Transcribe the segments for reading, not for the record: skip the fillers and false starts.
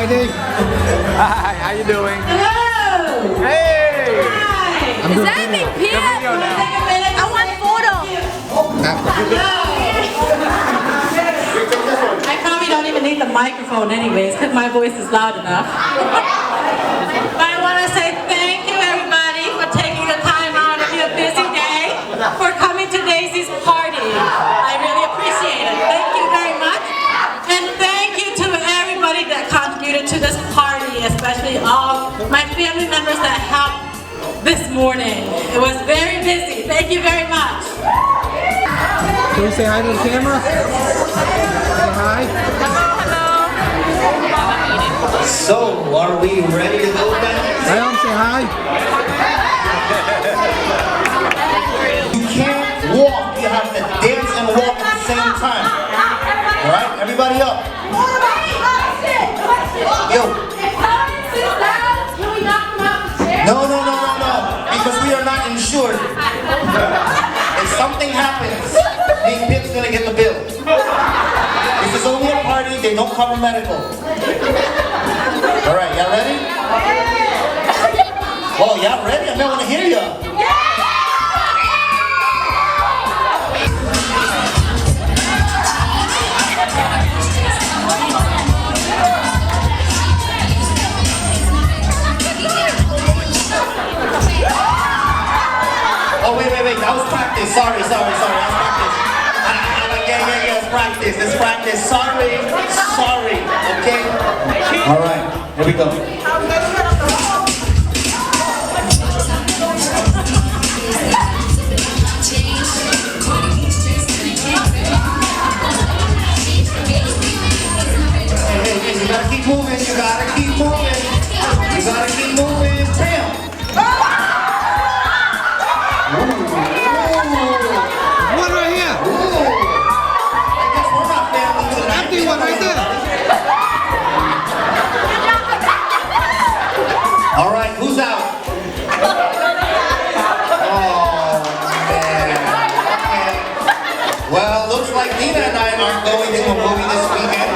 Heidi. Hi, how you doing? Hello! Hey! Hi! I'm Is doing that video. anything Good video now. Take a minute. I want a photo. I probably don't even need the microphone anyways, because my voice is loud enough. But I want to say thank you, everybody, for taking the time out of your busy day for coming to Daisy's party. I really appreciate it. Thank you very much. And thank you to everybody that contributed to this party, especially all my family members that helped this morning. It was very busy. Thank you very much. Can we say hi to the camera? Say hi. So, are we ready to go then? Leon, say hi. You can't walk, you have to dance and walk at the same time. Alright, everybody up. Yo. No, because we are not insured. If something happens, Big Pip's gonna get the bill. This is only a party, they don't cover medical. Alright, y'all ready? Oh, y'all ready? I want to hear ya. Oh, wait, that was practice. Sorry, that was practice. Yeah, it's practice. Sorry, okay? Alright, here we go. Hey, you gotta keep moving, Bam! One right here. I guess we're not family. Empty one right there. All right, who's out? Oh, man. Okay. Well, looks like Nina and I aren't going to a movie this weekend.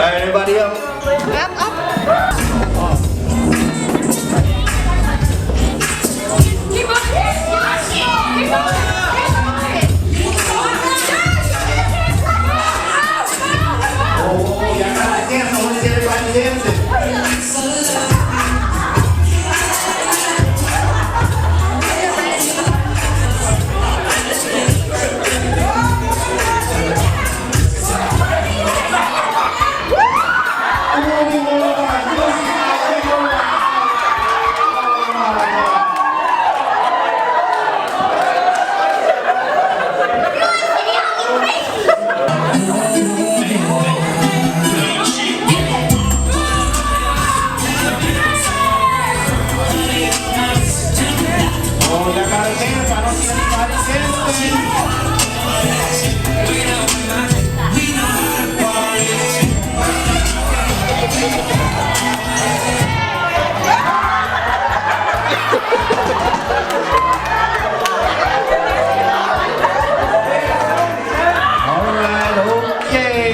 Everybody up?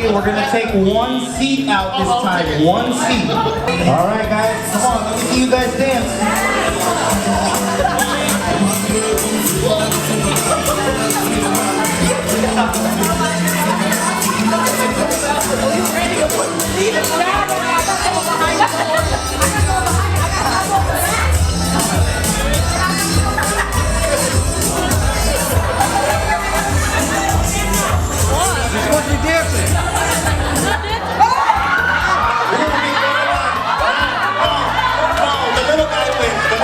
We're gonna take one seat out this time. One seat. All right, guys, come on. Let me see you guys dance. You're supposed to be dancing.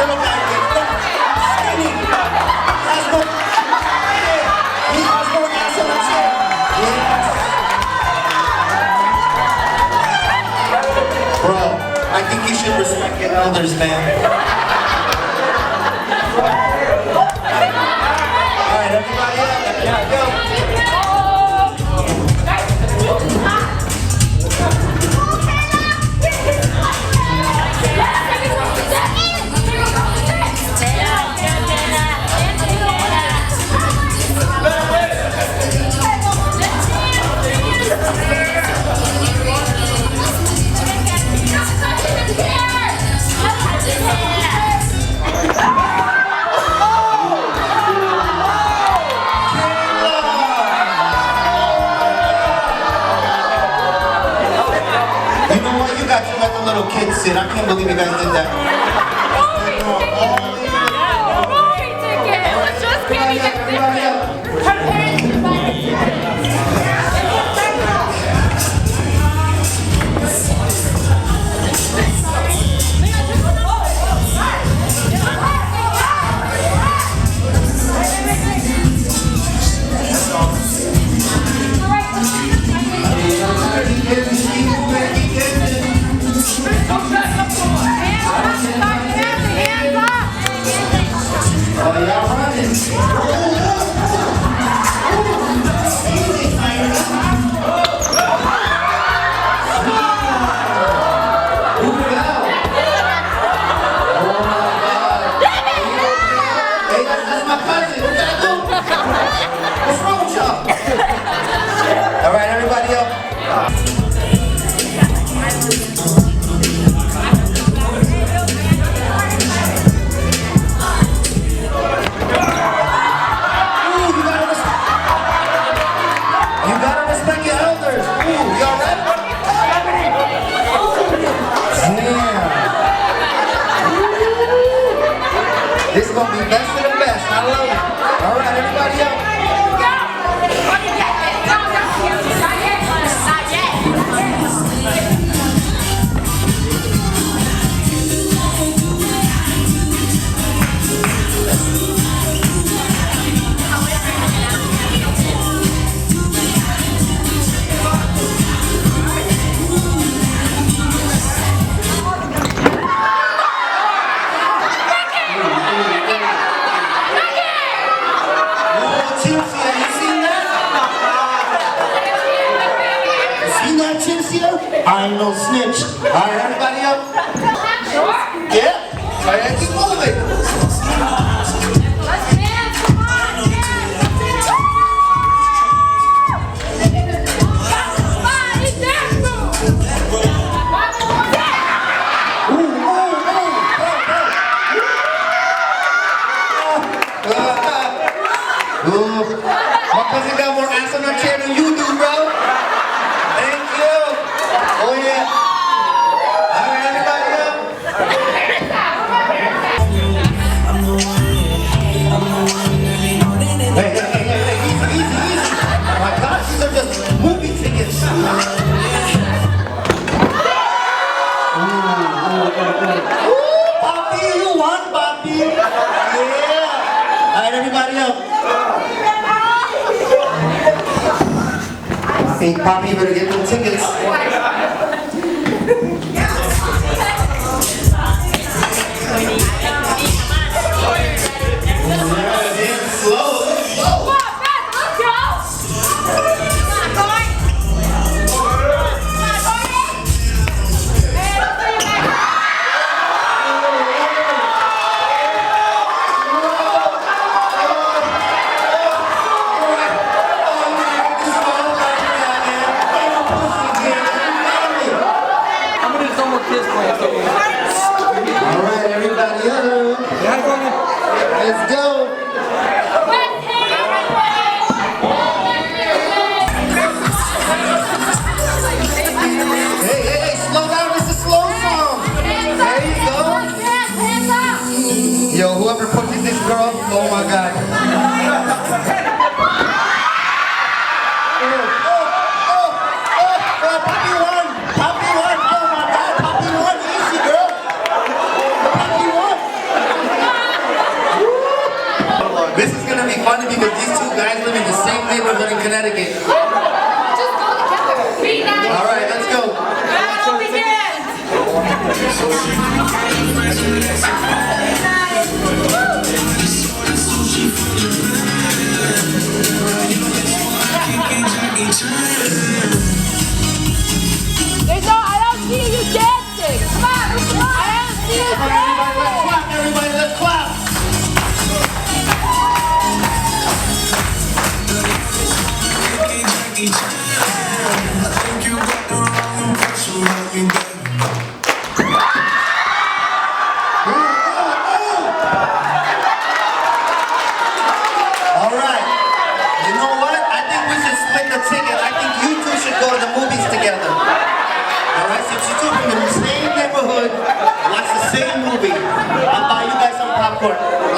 little guy here. Skinny. Has no... He has no ass on the chair. Yes. Bro, I think you should respect your elders, man. Alright, everybody up. Let's go. Kids sit. I can't believe you guys did that. Movie ticket. It was just getting it different. Her parents This is gonna be best of the best. I love it. All right, everybody up. I'm no snitch. All right, everybody up? Yeah. All right, keep moving. Let's dance. Come on, dance. Somebody dance move. My cousin got more ass on her chair than you do, bro. Thank you. Oh yeah. All right, everybody up. Hey, easy. My gosh, these are just movie tickets. Ooh, Poppy, you won, Poppy. Yeah. All right, everybody up. I think Poppy better get them tickets. Let's go. Hey, slow down. This is a slow song. There you go. Yo, whoever pushes this girl, oh my God. Poppy won. Poppy won. Oh my God, Poppy won. Easy, girl. Poppy won. funny because these two guys live in the same neighborhood in Connecticut. Just go together. Be nice. All right, let's go. Battle begins. I don't see you dancing. Come on, I don't see you dancing. Everybody, let's clap. All right. You know what? I think we should split the ticket. I think you two should go to the movies together. All right? Since you two from the same neighborhood, watch the same movie. I'll buy you guys some popcorn.